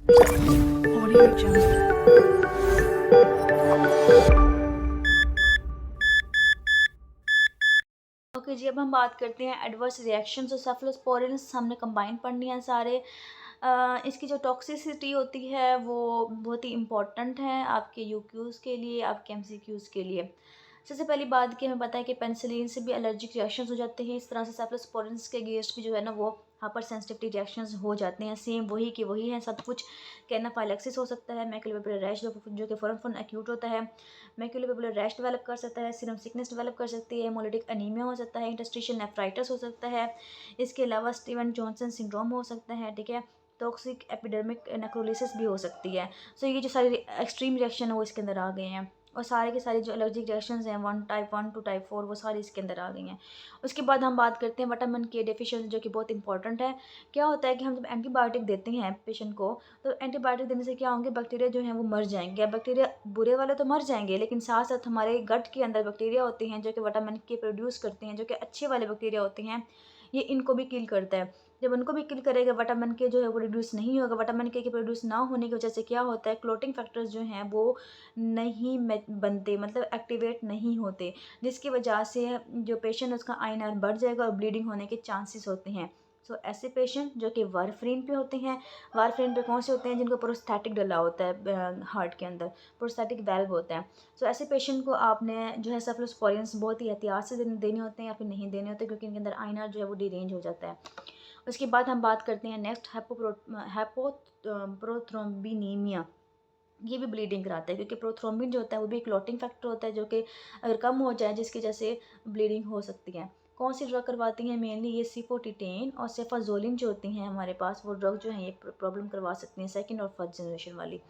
Audio Jungle. Okay जी, अब हम बात करते हैं एडवर्स रिएक्शंस और सेफलोस्पोरिन्स हमने कंबाइन पढ़नी है सारे। इसकी जो टॉक्सिसिटी होती है वो बहुत ही इम्पोर्टेंट है आपके यूक्यूज़ के लिए, आपके एमसीक्यूज़ के लिए। सबसे पहली बात कि हमें पता है कि पेनिसिलिन से भी एलर्जिक रिएक्शंस हो जाते हैं, इस तरह से सेफलोस्पोरिन्स के अगेंस्ट भी जो है ना वो हाइपर सेंसिटिविटी रिएक्शंस हो जाते हैं। सेम वही के वही है सब कुछ। एनाफाइलैक्सिस हो सकता है, मैक्युलोपेपुलर रैश जो कि फ़ौरन एक्यूट होता है, मैक्युलोपेपुलर रैश डेवलप कर सकता है, सीरम सिकनेस डेवलप कर सकती है, हेमोलिटिक अनीमिया हो सकता है, इंटरस्टिशियल नेफ्राइटिस हो सकता है। इसके अलावा स्टीवन जॉनसन सिंड्रोम हो सकता है, ठीक है। टॉक्सिक एपिडर्मिक नेक्रोलिसिस भी हो सकती है। सो ये जो सारी एक्सट्रीम रिएक्शन है वो इसके अंदर आ गए हैं, और सारे के सारे जो एलर्जिक रिएक्शंस हैं टाइप 1 टू टाइप 4 वो सारी इसके अंदर आ गई हैं। उसके बाद हम बात करते हैं विटामिन के डेफिशिएंसी, जो कि बहुत इंपॉर्टेंट है। क्या होता है कि हम जब एंटीबायोटिक देते हैं पेशेंट को, तो एंटीबायोटिक देने से क्या होंगे, बैक्टीरिया जो हैं वो मर जाएंगे। बैक्टीरिया बुरे वाले तो मर जाएंगे, लेकिन साथ साथ हमारे गट के अंदर बैक्टीरिया होते हैं जो कि विटामिन के प्रोड्यूस करते हैं, जो कि अच्छे वाले बैक्टीरिया होते हैं, ये इनको भी किल करता है। जब उनको भी किल करेगा, विटामिन के जो है वो प्रोड्यूस नहीं होगा। विटामिन के प्रोड्यूस ना होने की वजह से क्या होता है, क्लोटिंग फैक्टर्स जो हैं वो नहीं बनते, मतलब एक्टिवेट नहीं होते, जिसकी वजह से जो पेशेंट है उसका आईएनआर बढ़ जाएगा और ब्लीडिंग होने के चांसेस होते हैं। सो ऐसे पेशेंट जो कि वारफरीन पे होते हैं, वारफरीन पे कौन से होते हैं, जिनको प्रोस्थेटिक डला होता है हार्ट के अंदर, प्रोस्थेटिक वैल्व होता है। सो ऐसे पेशेंट को आपने जो है सेफलोस्पोरिन्स बहुत ही एहतियात से देने होते हैं या फिर नहीं देने होते, क्योंकि इनके अंदर आईएनआर जो है वो डिरेंज हो जाता है। उसके बाद हम बात करते हैं नेक्स्ट हैपोप्रोथ्रोम्बिनीमिया। ये भी ब्लीडिंग कराता है, क्योंकि प्रोथ्रोम्बिन जो होता है वो भी एक क्लॉटिंग फैक्टर होता है, जो कि अगर कम हो जाए जिसकी वजह से ब्लीडिंग हो सकती है। कौन सी ड्रग करवाती हैं, मेनली ये सिफोटिटेन और सेफाजोलिन जो होती हैं हमारे पास, वो ड्रग जो है ये प्रॉब्लम करवा सकती हैं, सेकंड और फर्स्ट जनरेशन वाली।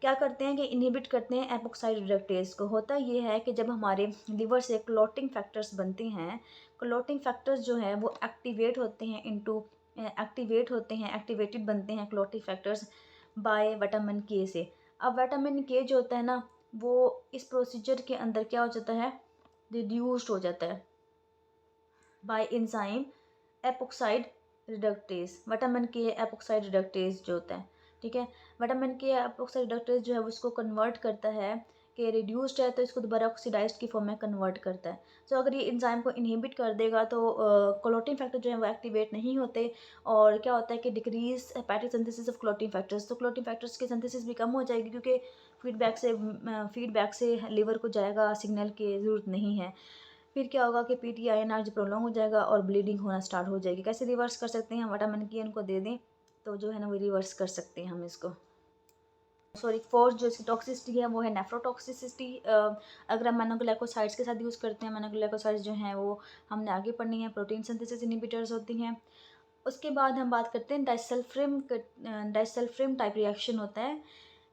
क्या करते हैं कि इनहिबिट करते हैं एपोक्साइड रिडक्टेज को। होता ये है कि जब हमारे लिवर से क्लॉटिंग फैक्टर्स बनते हैं, क्लॉटिंग फैक्टर्स जो हैं वो एक्टिवेट होते हैं एक्टिवेटेड बनते हैं क्लॉटिंग फैक्टर्स बाय विटामिन के से। अब विटामिन के जो होता है ना, वो इस प्रोसीजर के अंदर क्या हो जाता है, रिड्यूस्ड हो जाता है bye enzyme epoxide reductase. Vitamin के एपोक्साइड रिडक्टेज जो होता है, ठीक है। विटामिन के एपोक्साइड रिडक्टेज जो है वो उसको कन्वर्ट करता है कि रिड्यूस्ड है तो इसको दोबारा ऑक्सीडाइज्ड की फॉर्म में कन्वर्ट करता है। सो अगर ये एंजाइम को इनहिबिट कर देगा तो क्लोटिन फैक्टर जो है वो एक्टिवेट नहीं होते, और क्या होता है कि decrease hepatic synthesis of clotting factors, तो क्लोटिन फैक्टर्स की सिंथेसिस भी कम हो जाएगी, क्योंकि फीडबैक से लिवर को जाएगा सिग्नल की ज़रूरत नहीं है। फिर क्या होगा कि पीटीआईएनआर जो प्रोलॉन्ग हो जाएगा और ब्लीडिंग होना स्टार्ट हो जाएगी। कैसे रिवर्स कर सकते हैं, विटामिन के इनको दे दें तो जो है ना वो रिवर्स कर सकते हैं हम इसको। सॉरी, फोर्थ जो इसकी टॉक्सिसिटी है वो है नेफ्रोटॉक्सिसिटी। अगर हम मोनोग्लाइकोसाइड्स के साथ यूज़ करते हैं, मोनोग्लाइकोसाइड्स जो हैं वो हमने आगे पढ़नी है, प्रोटीन सिंथेसिस इनहिबिटर्स होती हैं। उसके बाद हम बात करते हैं डाइसल्फ्रिम टाइप रिएक्शन होता है।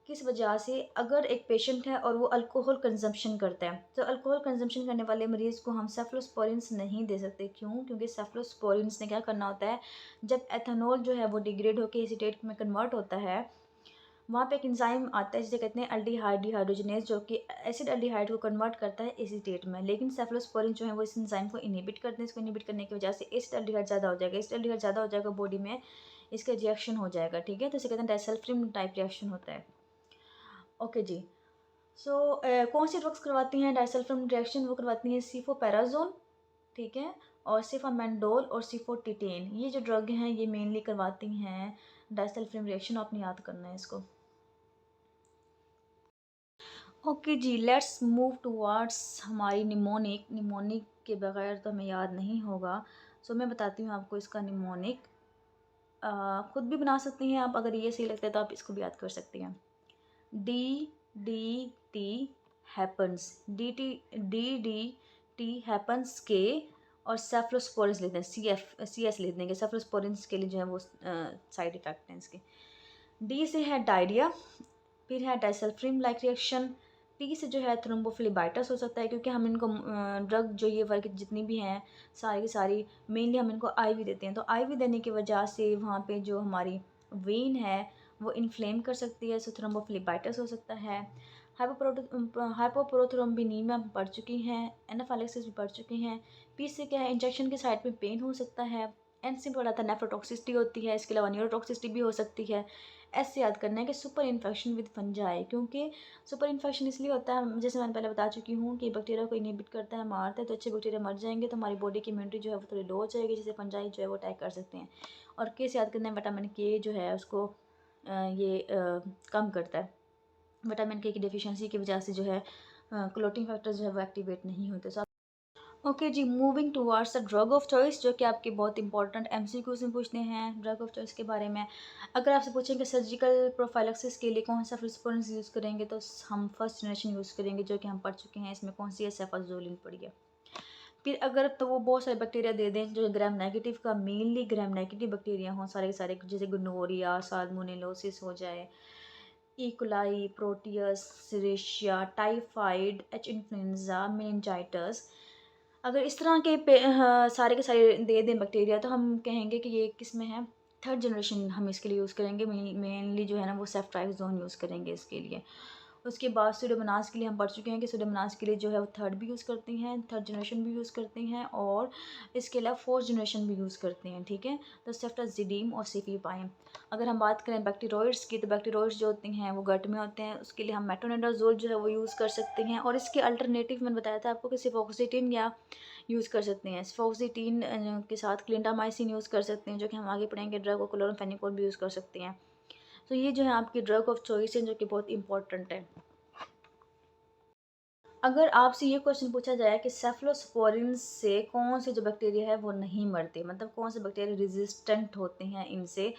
किस वजह से, अगर एक पेशेंट है और वो अल्कोहल कंजम्पशन करता है, तो अल्कोहल कंजम्पशन करने वाले मरीज़ को हम सेफलोस्पोरिन्स नहीं दे सकते। क्यों? क्योंकि सेफलोस्पोरिन्स ने क्या करना होता है, जब एथेनॉल जो है वो डिग्रेड होकर एसीटेट में कन्वर्ट होता है, वहाँ पे एक एंजाइम आता है जिसे कहते हैं अल्डिहाइड डिहाइड्रोजनेज, जो कि एसिड अल्डिहाइड को कन्वर्ट करता है एसीटेट में। लेकिन सेफलोस्पोरिन जो है वो इस एंजाइम को इनहिबिट करते हैं। इसको इनहिबिट करने की वजह से एसिड अल्डिहाइड ज़्यादा हो जाएगा, एसिड अल्डिहाइड ज़्यादा हो जाएगा बॉडी में, इसका रिएक्शन हो जाएगा, ठीक है। तो इसे कहते हैं डाइसल्फ्रिम टाइप रिएक्शन होता है। ओके जी। सो कौन सी ड्रग्स करवाती हैं डाइसल्फाम रिएक्शन, वो करवाती हैं सिफोपेराजोल, ठीक है, और सिफामेंडोल और सिफोटिटेन। ये जो ड्रग हैं ये मेनली करवाती हैं डाइसल्फाम रिएक्शन, आपने याद करना है इसको। ओके जी, लेट्स मूव टुवर्ड्स हमारी निमोनिक के बगैर तो हमें याद नहीं होगा। सो मैं बताती हूँ आपको इसका निमोनिक। खुद भी बना सकती हैं आप, अगर ये सही लगता है तो आप इसको भी याद कर सकती हैं। डी हैपन्स, डी हैपन्स के, और सेफ्लोस्पोरिन्स लेते हैं, सी एस ले देंगे। सेफ्लोस्पोरिन्स के लिए जो है वो साइड इफ़ेक्ट हैं इसके। डी से है डायरिया, फिर है डाइसल्फ्रिम लाइक रिएक्शन। टी से जो है थ्रोम्बोफ्लेबाइटिस हो सकता है, क्योंकि हम इनको ड्रग जो ये वर्ग जितनी भी हैं सारी की सारी मेनली हम इनको आईवी देते हैं, तो आईवी देने की वजह से वहाँ पे जो हमारी वेन है वो इन्फ्लेम कर सकती है, सो थ्रोम्बोफ्लेबाइटिस हो सकता है। हाइपोप्रोथ्रोम्बिनीमिया पढ़ चुकी हैं, एनाफाइलेक्सिस भी पढ़ चुकी हैं। पी से क्या है, इंजेक्शन के साइड में पेन हो सकता है। एन से पढ़ा था नेफ्रोटॉक्सिसिटी होती है, इसके अलावा न्यूरोटॉक्सिसिटी भी हो सकती है। ऐसे याद करना है कि सुपर इन्फेक्शन विद फंजाई, क्योंकि सुपर इन्फेक्शन इसलिए होता है, जैसे मैंने पहले बता चुकी हूँ, कि बैक्टीरिया को इनहिबिट करता है, मारता है, तो अच्छे बैक्टीरिया मर जाएंगे तो हमारी बॉडी की इम्यूनिटी जो है वो थोड़ी लो हो जाएगी, जिससे फंजाई जो है वो अटैक कर सकते हैं। और कैसे याद करना है, विटामिन के जो है उसको कम करता है। विटामिन के की डेफिशिएंसी की वजह से जो है क्लोटिंग फैक्टर जो है वो एक्टिवेट नहीं होते। सो ओके जी, moving towards the drug of choice, जो कि आपके बहुत इंपॉर्टेंट एमसीक्यूज में पूछते हैं ड्रग ऑफ चॉइस के बारे में। अगर आपसे पूछें कि सर्जिकल प्रोफाइलैक्सिस के लिए कौन सा फिस्पोरेंस यूज़ करेंगे, तो हम फर्स्ट जनरेशन यूज़ करेंगे, जो कि हम पढ़ चुके हैं। इसमें कौन सी है, सेफाजोलिन पड़ी है। फिर अगर तो वो बहुत सारे बैक्टीरिया दे दें जो ग्राम नेगेटिव का, मेनली ग्राम नेगेटिव बैक्टीरिया हों सारे के सारे, जैसे गोनोरिया, साल्मोनेलोसिस हो जाए, E coli, Proteus, Serratia, typhoid, H influenza, meningitis, अगर इस तरह के सारे के सारे दे दें बैक्टीरिया, तो हम कहेंगे कि ये किस में है, थर्ड जनरेशन हम इसके लिए यूज़ करेंगे। मेनली जो है ना वो सेफ्ट्राइजोन यूज़ करेंगे इसके लिए। उसके बाद सुडोमोनास के लिए हम पढ़ चुके हैं कि सुडोमोनास के लिए जो है वो थर्ड भी यूज़ करते हैं, थर्ड जनरेशन भी यूज़ करते हैं, और इसके अलावा फोर्थ जनरेशन भी यूज़ करते हैं। ठीक है, तो सेफ्टाजिडीम और सिफीपाइन। अगर हम बात करें बैक्टीरोइड्स की, तो बैक्टीरोइड्स जो होते हैं वो गट में होते हैं, उसके लिए हम मेट्रोनिडाजोल जो है वो यूज़ कर सकते हैं। और इसके अल्टरनेटिव मैंने बताया था आपको कि सिफोक्सिटिन या यूज़ कर सकते हैं। सिफोक्सिटिन के साथ क्लिंडामाइसिन यूज़ कर सकते हैं, जो कि हम आगे पढ़ेंगे। ड्रग और क्लोरामफेनिकोल भी यूज़ कर सकते हैं। तो ये जो है आपकी ड्रग ऑफ चॉइस है, जो कि बहुत इंपॉर्टेंट है। अगर आपसे ये क्वेश्चन पूछा जाए कि सेफलोस्पोरिन से कौन से जो बैक्टीरिया है वो नहीं मरते, मतलब कौन से बैक्टीरिया रेजिस्टेंट होते हैं इनसे,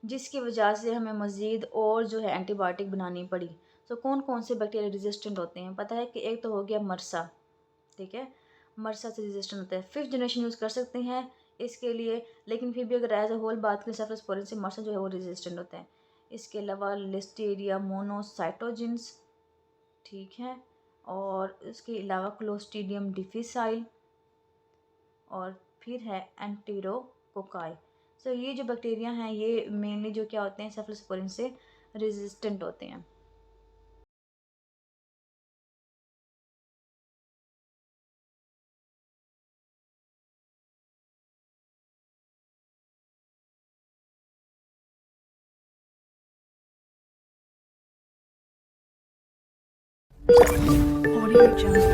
जिसकी वजह से हमें मज़ीद और जो है एंटीबायोटिक बनानी पड़ी, तो कौन कौन से बैक्टीरिया रेजिस्टेंट होते हैं? पता है कि एक तो हो गया मरसा। ठीक है, मरसा से रेजिस्टेंट होता है। फिफ्थ जनरेशन यूज़ कर सकते हैं इसके लिए, लेकिन फिर भी अगर एज अ होल बात करें सेफलोस्पोरिन से, मरसा जो है वो रेजिस्टेंट होता है। इसके अलावा लिस्टेरिया मोनोसाइटोजिन्स, ठीक है, और इसके अलावा क्लोस्ट्रीडियम डिफिसाइल, और फिर है एंटेरोकोकाई। सो ये जो बैक्टीरिया हैं ये मेनली जो क्या होते हैं, सेफलोस्पोरिन से रेजिस्टेंट होते हैं। Audio Jungle.